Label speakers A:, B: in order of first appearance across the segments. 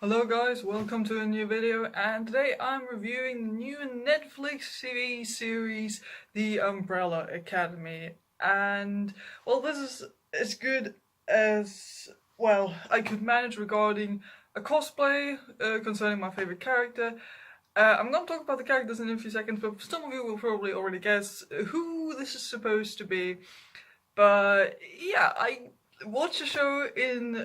A: Hello guys, welcome to a new video, and today I'm reviewing the new Netflix TV series, The Umbrella Academy. And well, this is as good as I could manage regarding a cosplay concerning my favorite character. I'm gonna talk about the characters in a few seconds, but some of you will probably already guess who this is supposed to be. But yeah, I watched the show in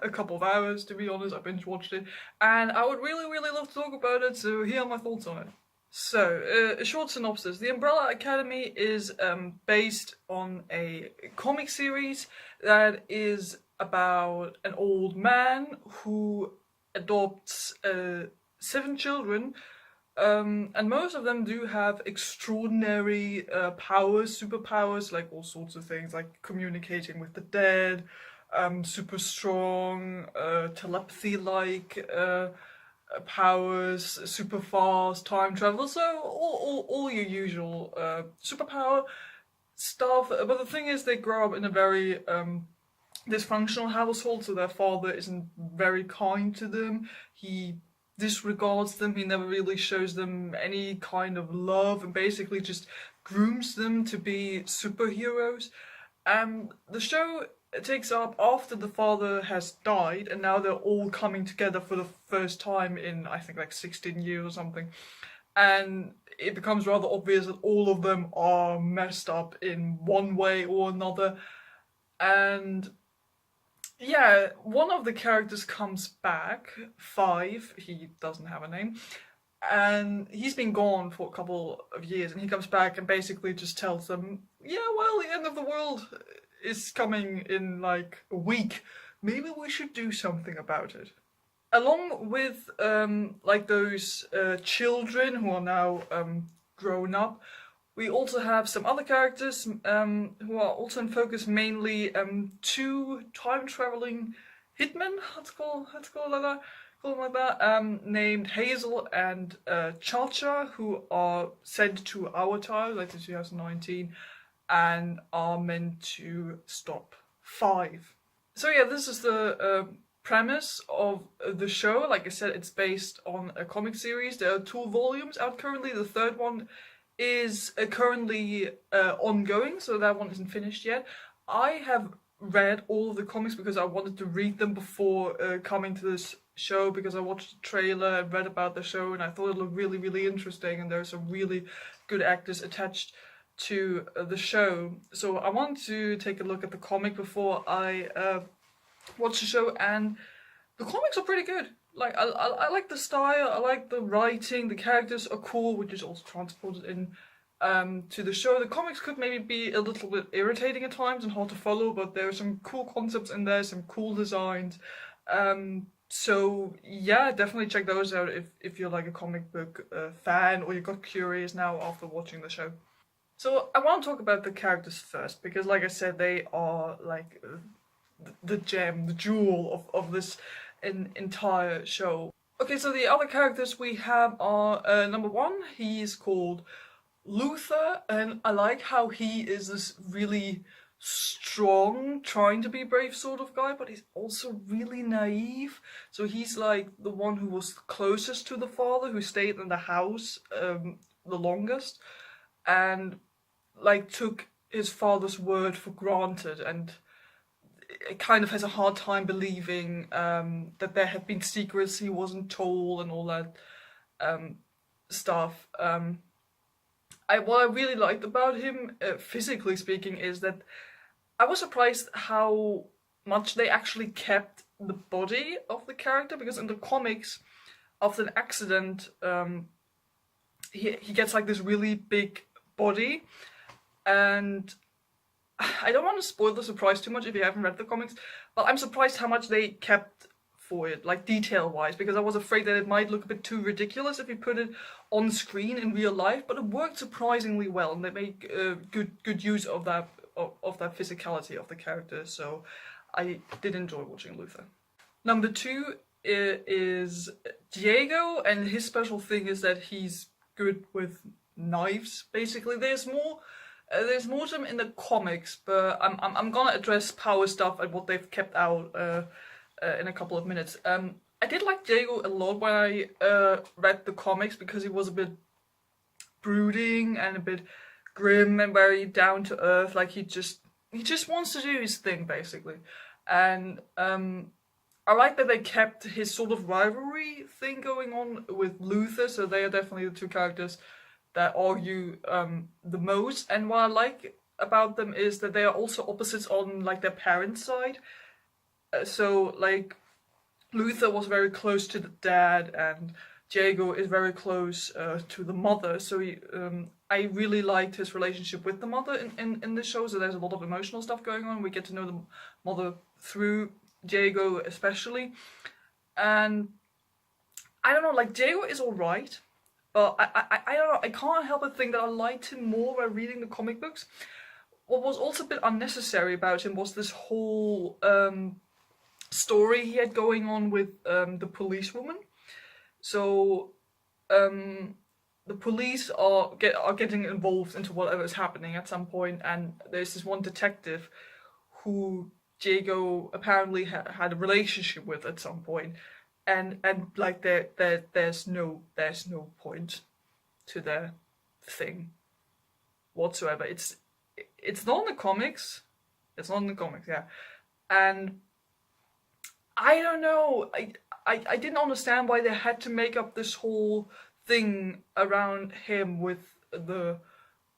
A: a couple of hours, to be honest. I binge watched it, and I would really love to talk about it, so here are my thoughts on it. So, a short synopsis. The Umbrella Academy is based on a comic series that is about an old man who adopts 7 children, and most of them do have extraordinary powers, superpowers, like all sorts of things, like communicating with the dead, super strong, telepathy-like powers, super fast, time travel, so all your usual superpower stuff. But the thing is, they grow up in a very dysfunctional household, so their father isn't very kind to them. He disregards them, he never really shows them any kind of love, and basically just grooms them to be superheroes. And the show takes up after the father has died, and now they're all coming together for the first time in, I think, like 16 years or something. And it becomes rather obvious that all of them are messed up in one way or another. And yeah, one of the characters comes back, Five, he doesn't have a name, and he's been gone for a couple of years, and he comes back and basically just tells them, yeah, well, the end of the world is coming in like a week. Maybe we should do something about it. Along with like those children who are now grown up, we also have some other characters who are also in focus, mainly 2 time-traveling hitmen, let's call them like that, named Hazel and Cha-Cha, who are sent to our time, like in 2019, and are meant to stop Five. So yeah, this is the premise of the show. Like I said, it's based on a comic series. There are 2 volumes out currently. The third one is currently ongoing, so that one isn't finished yet. I have read all of the comics because I wanted to read them before coming to this show, because I watched the trailer and read about the show, and I thought it looked really interesting, and there are some really good actors attached to the show. So I wanted to take a look at the comic before I watch the show, and the comics are pretty good. Like, I like the style, I like the writing, the characters are cool, which is also transported in to the show. The comics could maybe be a little bit irritating at times and hard to follow, but there are some cool concepts in there, some cool designs. So yeah, definitely check those out if you're like a comic book fan, or you got curious now after watching the show. So I want to talk about the characters first, because like I said, they are like the gem, the jewel of this entire show. Okay, so the other characters we have are number 1, he's called Luther, and I like how he is this really strong, trying to be brave sort of guy, but he's also really naive. So he's like the one who was closest to the father, who stayed in the house the longest, and like took his father's word for granted, and it kind of has a hard time believing that there had been secrets he wasn't told and all that stuff. What I really liked about him, physically speaking, is that I was surprised how much they actually kept the body of the character, because in the comics, after an accident, he gets like this really big body, and I don't want to spoil the surprise too much if you haven't read the comics, but I'm surprised how much they kept for it, like detail-wise, because I was afraid that it might look a bit too ridiculous if you put it on screen in real life, but it worked surprisingly well, and they make good use of that physicality of the character, so I did enjoy watching Luther. Number 2 is Diego, and his special thing is that he's good with knives, basically. There's more to him in the comics, but I'm gonna address power stuff and what they've kept out in a couple of minutes. I did like Diego a lot when I read the comics, because he was a bit brooding and a bit grim and very down to earth. Like he just wants to do his thing basically, and I like that they kept his sort of rivalry thing going on with Luther. So they are definitely the two characters that argue the most. And what I like about them is that they are also opposites on like their parents' side. So like Luther was very close to the dad, and Diego is very close to the mother. So I really liked his relationship with the mother in this show. So there's a lot of emotional stuff going on. We get to know the mother through Diego especially. And I don't know, like Diego is alright, but I don't know, I can't help but think that I liked him more by reading the comic books. What was also a bit unnecessary about him was this whole story he had going on with the policewoman. So the police are getting involved into whatever is happening at some point, and there's this one detective who Diego apparently had a relationship with at some point, and like there's no point to their thing whatsoever. It's not in the comics. It's not in the comics, yeah. And I don't know. I didn't understand why they had to make up this whole thing around him with the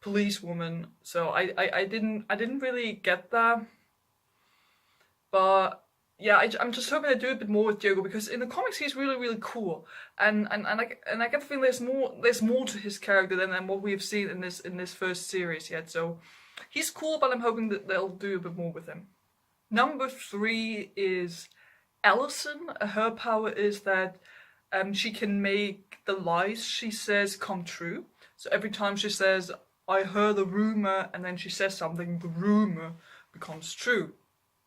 A: policewoman. So I didn't really get that. But yeah, I'm just hoping they do a bit more with Diego, because in the comics he's really cool, and I get the feeling there's more to his character than what we've seen in this first series yet. So he's cool, but I'm hoping that they'll do a bit more with him. Number 3 is Ellison. Her power is that she can make the lies she says come true. So every time she says, "I heard a rumor," and then she says something, the rumor becomes true.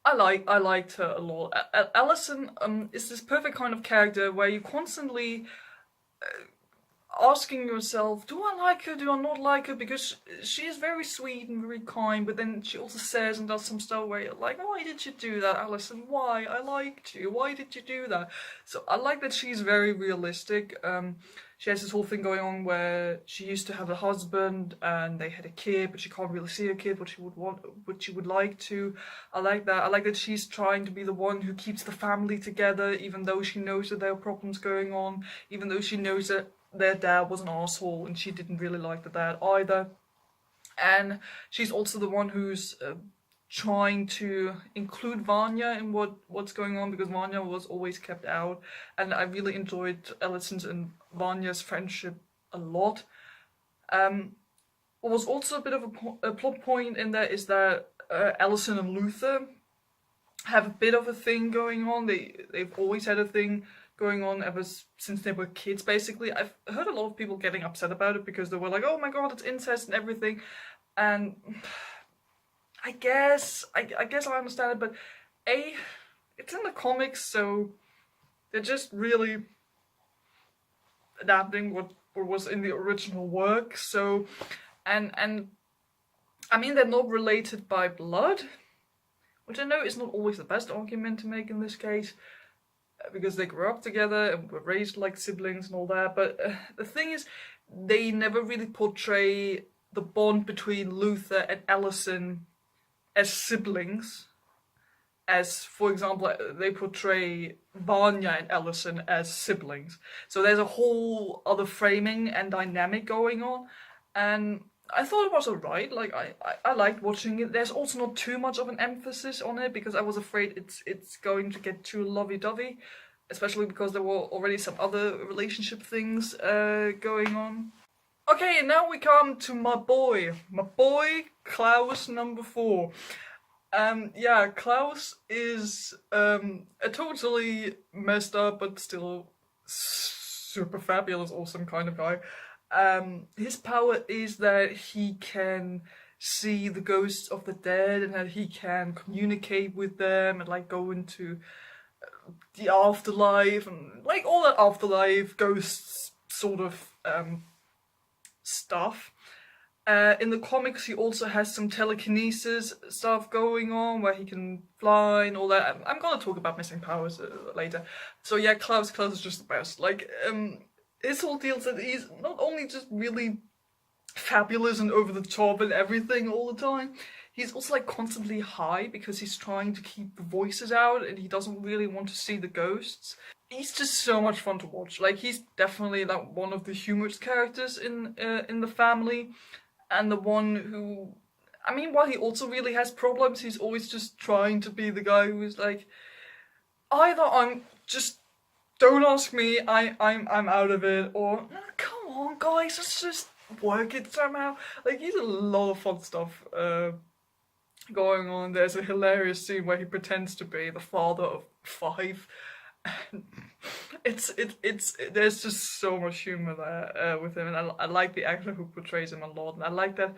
A: I liked her a lot. Ellison is this perfect kind of character where you constantly asking yourself, do I like her, do I not like her? Because she is very sweet and very kind, but then she also says and does some stuff where you're like, why did you do that, Ellison? Why? I liked you. Why did you do that? So I like that she's very realistic. She has this whole thing going on where she used to have a husband and they had a kid, but she can't really see a kid, what she would like to. I like that. I like that she's trying to be the one who keeps the family together, even though she knows that there are problems going on, even though she knows that their dad was an asshole and she didn't really like the dad either. And she's also the one who's trying to include Vanya in what's going on, because Vanya was always kept out. And I really enjoyed Ellison's and Vanya's friendship a lot. What was also a bit of a plot point in there is that Ellison and Luther have a bit of a thing going on. They've always had a thing going on ever since they were kids, basically. I've heard a lot of people getting upset about it because they were like, oh my god, it's incest and everything. And I guess I understand it, but it's in the comics, so they're just really adapting what was in the original work. So and I mean, they're not related by blood, which I know is not always the best argument to make in this case, because they grew up together and were raised like siblings and all that. But the thing is, they never really portray the bond between Luther and Ellison as siblings, as, for example, they portray Vanya and Ellison as siblings. So there's a whole other framing and dynamic going on, and I thought it was alright. Like I liked watching it. There's also not too much of an emphasis on it, because I was afraid it's going to get too lovey-dovey, especially because there were already some other relationship things going on. Okay, and now we come to my boy Klaus, number 4. Yeah, Klaus is a totally messed up but still super fabulous, awesome kind of guy. His power is that he can see the ghosts of the dead, and that he can communicate with them and like go into the afterlife and like all that afterlife ghosts sort of stuff. In the comics, he also has some telekinesis stuff going on where he can fly and all that. I'm gonna talk about missing powers later. So yeah, Klaus is just the best. Like, his whole deal is that he's not only just really fabulous and over the top and everything all the time, he's also like constantly high because he's trying to keep the voices out and he doesn't really want to see the ghosts. He's just so much fun to watch. Like, he's definitely like one of the humorous characters in the family. And the one who, I mean, while he also really has problems, he's always just trying to be the guy who's like, either I'm just, don't ask me, I'm out of it, or no, come on guys, let's just work it somehow. Like, he's a lot of fun stuff going on. There's a hilarious scene where he pretends to be the father of 5. It's there's just so much humor there with him, and I like the actor who portrays him a lot, and I like that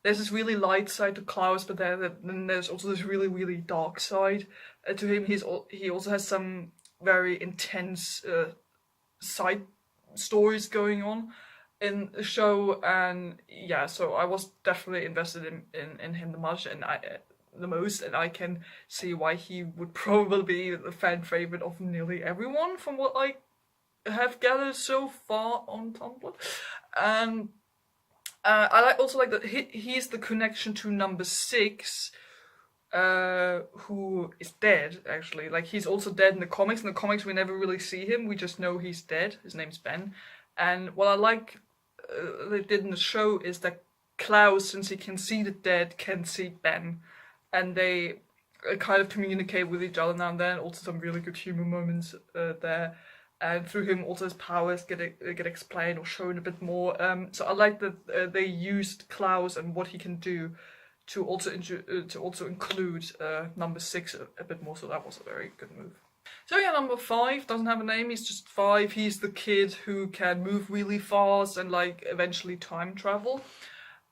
A: there's this really light side to Klaus, but then there's also this really, really dark side to him. He also has some very intense side stories going on in the show, and yeah, so I was definitely invested in him the most, and I can see why he would probably be the fan favorite of nearly everyone from what I have gathered so far on Tumblr. And I also like that he's the connection to number 6, who is dead, actually. Like, he's also dead in the comics. In the comics, we never really see him. We just know he's dead. His name's Ben. And what I like they did in the show is that Klaus, since he can see the dead, can see Ben. And they kind of communicate with each other now and then. Also some really good humor moments there. And through him, also his powers get explained or shown a bit more. So I like that they used Klaus and what he can do to also include number 6 a bit more. So that was a very good move. So yeah, number 5 doesn't have a name. He's just 5. He's the kid who can move really fast and like eventually time travel.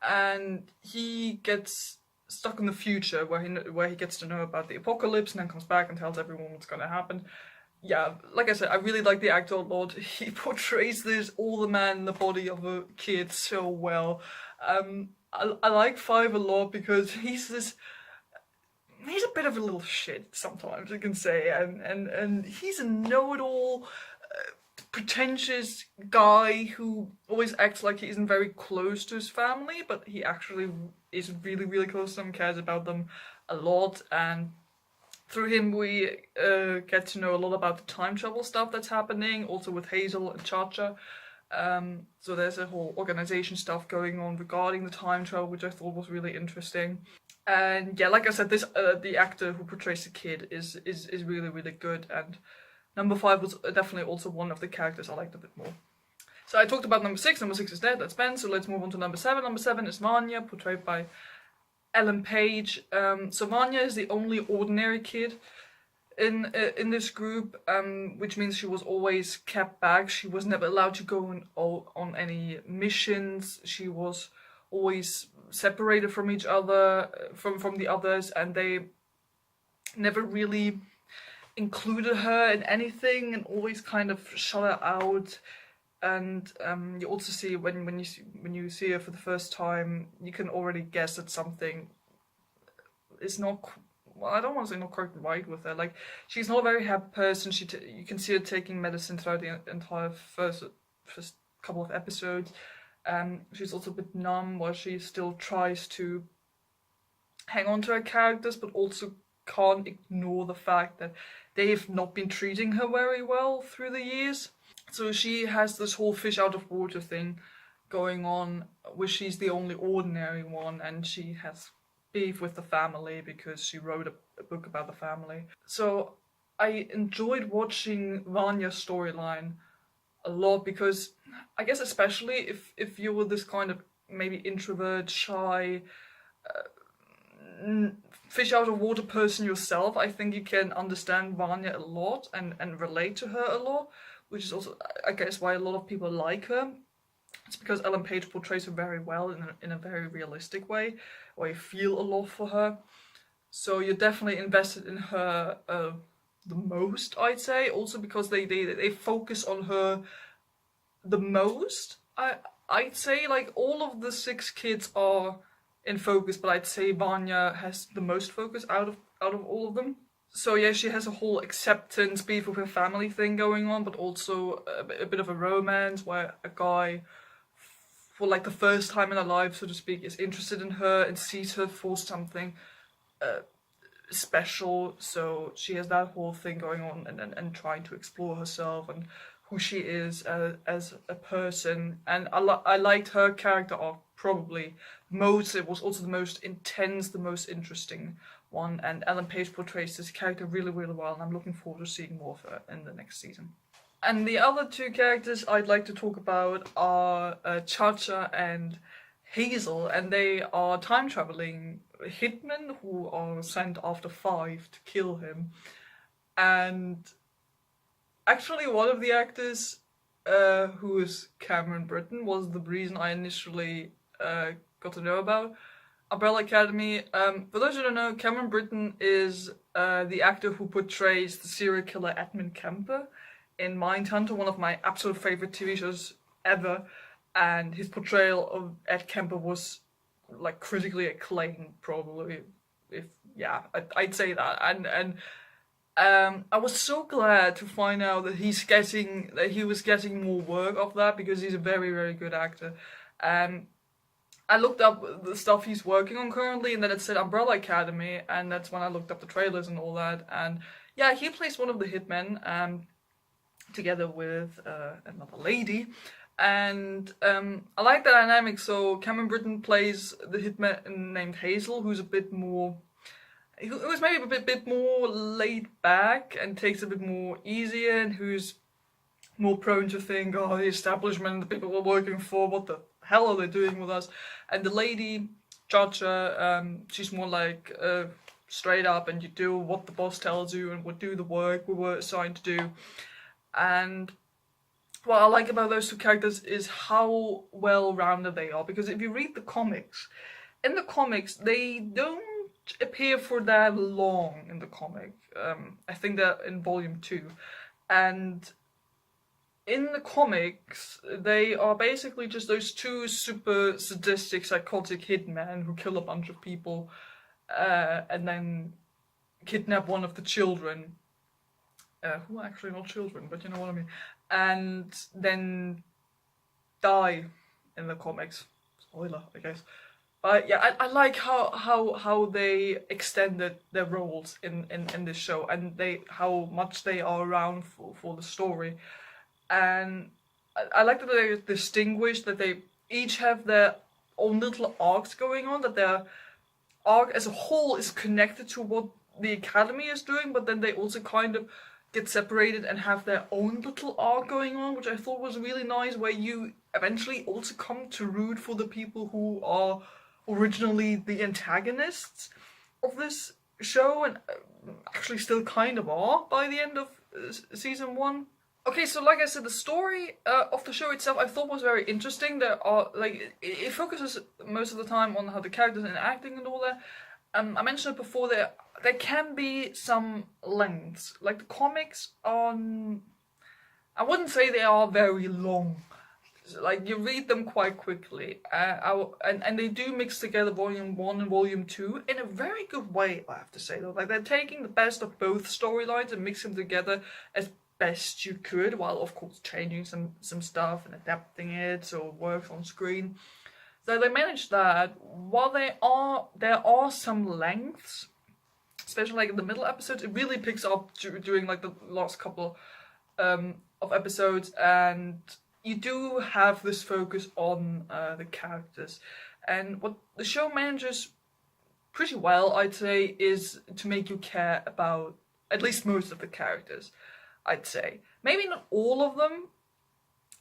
A: And he gets stuck in the future where he gets to know about the apocalypse and then comes back and tells everyone what's going to happen. Yeah, like I said, I really like the actor a lot. He portrays this older man in the body of a kid so well. I like 5 a lot because he's a bit of a little shit sometimes, you can say, and he's a know-it-all, pretentious guy who always acts like he isn't very close to his family, but he actually is really, really close to them, cares about them a lot, and through him we get to know a lot about the time travel stuff that's happening, also with Hazel and Cha-Cha. So there's a whole organization stuff going on regarding the time travel, which I thought was really interesting. And yeah, like I said, this the actor who portrays the kid is really, really good, and number 5 was definitely also one of the characters I liked a bit more. So I talked about number 6. Number 6 is dead, that's Ben, so let's move on to number 7. Number 7 is Vanya, portrayed by Ellen Page. So Vanya is the only ordinary kid in this group, which means she was always kept back. She was never allowed to go on any missions. She was always separated from each other, from the others, and they never really included her in anything and always kind of shut her out. And you also see when you see her for the first time, you can already guess that something is not. Well, I don't want to say not quite right with her. Like, she's not a very happy person. You can see her taking medicine throughout the entire first couple of episodes. She's also a bit numb while she still tries to hang on to her characters, but also can't ignore the fact that they've not been treating her very well through the years. So she has this whole fish out of water thing going on, where she's the only ordinary one, and she has beef with the family because she wrote a book about the family. So I enjoyed watching Vanya's storyline a lot, because I guess especially if you were this kind of maybe introvert, shy, fish out of water person yourself, I think you can understand Vanya a lot and relate to her a lot, which is also, I guess, why a lot of people like her. It's because Ellen Page portrays her very well in a very realistic way, where you feel a lot for her. So you're definitely invested in her the most, I'd say. Also because they focus on her the most, I'd say like all of the 6 kids are in focus, but I'd say Vanya has the most focus out of all of them. So yeah, she has a whole acceptance beef with her family thing going on, but also a bit of a romance where a guy, for like the first time in her life, so to speak, is interested in her and sees her for something special. So she has that whole thing going on, and trying to explore herself and who she is as a person. And I liked her character arc probably most. It was also the most intense, the most interesting one, and Ellen Page portrays this character really, really well, and I'm looking forward to seeing more of her in the next season. And the other 2 characters I'd like to talk about are Cha-Cha and Hazel, and they are time traveling hitmen who are sent after 5 to kill him. And actually, one of the actors, who is Cameron Britton, was the reason I initially got to know about Umbrella Academy. For those who don't know, Cameron Britton is the actor who portrays the serial killer Edmund Kemper in Mindhunter, one of my absolute favorite TV shows ever. And his portrayal of Ed Kemper was like critically acclaimed, probably. I'd say that. And I was so glad to find out that he was getting more work of that, because he's a very, very good actor. I looked up the stuff he's working on currently, and then it said Umbrella Academy, and that's when I looked up the trailers and all that. And yeah, he plays one of the hitmen, together with another lady. And I like the dynamic. So Cameron Britton plays the hitman named Hazel, who's a bit more... who was maybe a bit more laid back and takes it a bit more easier, and who's more prone to think, oh, the establishment, the people we're working for, what the hell are they doing with us? And the lady, Cha-Cha, she's more like straight up, and you do what the boss tells you and we'll do the work we were assigned to do. And what I like about those 2 characters is how well-rounded they are, because if you read the comics, in the comics, they don't appear for that long in the comic. I think that in volume 2. And in the comics, they are basically just those 2 super sadistic, psychotic hitmen who kill a bunch of people and then kidnap one of the children, who are actually not children, but you know what I mean, and then die in the comics. Spoiler, I guess. But yeah, I like how they extended their roles in this show, and how much they are around for the story. And I like that they're distinguished, that they each have their own little arcs going on, that their arc as a whole is connected to what the Academy is doing, but then they also kind of get separated and have their own little arc going on, which I thought was really nice, where you eventually also come to root for the people who are originally the antagonists of this show, and actually still kind of are by the end of season 1. Okay, so like I said, the story of the show itself I thought was very interesting. There are, like, it focuses most of the time on how the characters are acting and all that. I mentioned it before, there can be some lengths. Like, the comics on... I wouldn't say they are very long. Like, you read them quite quickly. And they do mix together volume 1 and volume 2 in a very good way, I have to say, though. Like, they're taking the best of both storylines and mixing them together as best you could, while of course changing some stuff and adapting it so it works on screen. So they managed that. While there are some lengths, especially like in the middle episodes, it really picks up during like the last couple of episodes, and you do have this focus on the characters. And what the show manages pretty well, I'd say, is to make you care about at least most of the characters, I'd say. Maybe not all of them.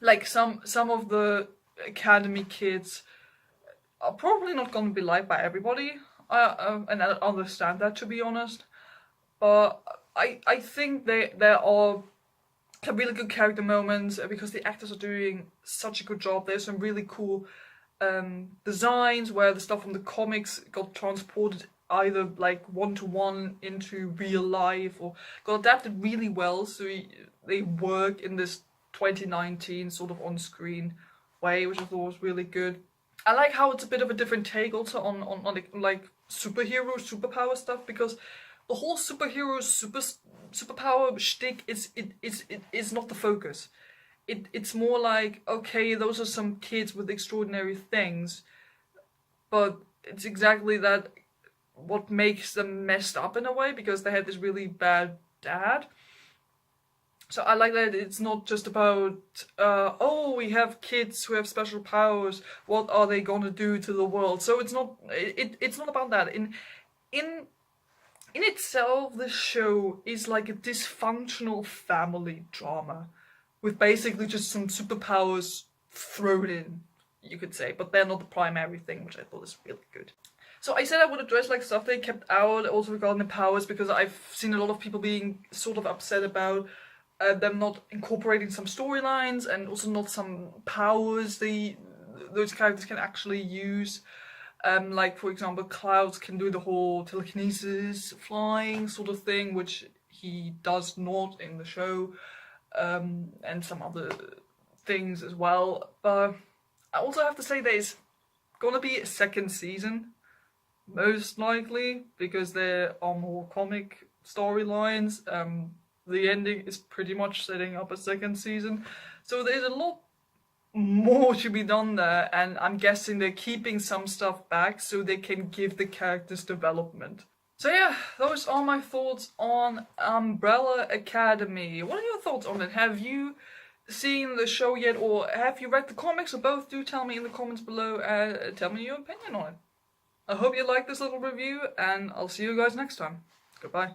A: Like some of the Academy kids are probably not going to be liked by everybody. And I understand that, to be honest. But I think there are some really good character moments, because the actors are doing such a good job. There's some really cool designs where the stuff from the comics got transported either like one-to-one into real life, or got adapted really well, so they work in this 2019 sort of on-screen Way, which I thought was really good. I like how it's a bit of a different take also on like superhero superpower stuff, because the whole superhero superpower shtick is not the focus. It's more like, okay, those are some kids with extraordinary things, but it's exactly that what makes them messed up in a way, because they had this really bad dad. So I like that it's not just about, oh, we have kids who have special powers, what are they gonna do to the world? So it's not about that. In itself, this show is like a dysfunctional family drama with basically just some superpowers thrown in, you could say, but they're not the primary thing, which I thought is really good. So I said I would address like stuff they kept out also regarding the powers, because I've seen a lot of people being sort of upset about them not incorporating some storylines, and also not some powers those characters can actually use. Like, for example, Cloud can do the whole telekinesis, flying sort of thing, which he does not in the show, and some other things as well. But I also have to say there's gonna be a second season, most likely, because there are more comic storylines. The ending is pretty much setting up a second season, so there's a lot more to be done there, and I'm guessing they're keeping some stuff back so they can give the characters development. So yeah, those are my thoughts on Umbrella Academy. What are your thoughts on it? Have you seen the show yet, or have you read the comics, or both? Do tell me in the comments below and tell me your opinion on it. I hope you liked this little review, and I'll see you guys next time. Goodbye.